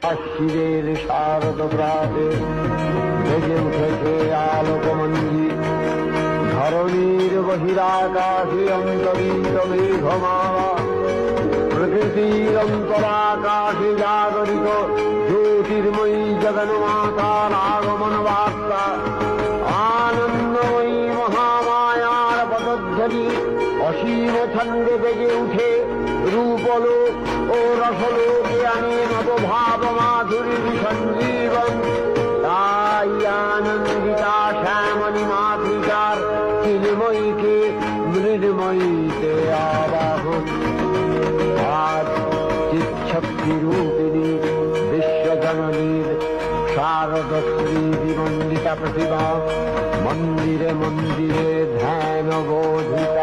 শিরের শারদ প্রাতে বেজে উঠেছে আলোকমঞ্জি, ধরণীর বহিরাকাশে অন্তরিত মেঘমালা, প্রকৃতির অন্তরাকাশে জাগরিত জ্যোতির্ময়ী জগন্মাতার আগমন বার্তা, আনন্দময়ী মহামায়ার পদধ্বনি অসীম ছন্দে বেজে উঠে রূপলোক ও রসলোকে আনে নবভাব মাধুরীর সঞ্জীবন। তাই আনন্দিতা শ্যামণী মাতৃকার চিন্ময়ীকে মৃন্ময়ীতে আবাহন। আজ চিৎশক্তি রূপিণী বিশ্বজননীর শারদশ্রী বিমণ্ডিতা প্রতিভা মন্দিরে মন্দিরে ধ্যান বোধিতা।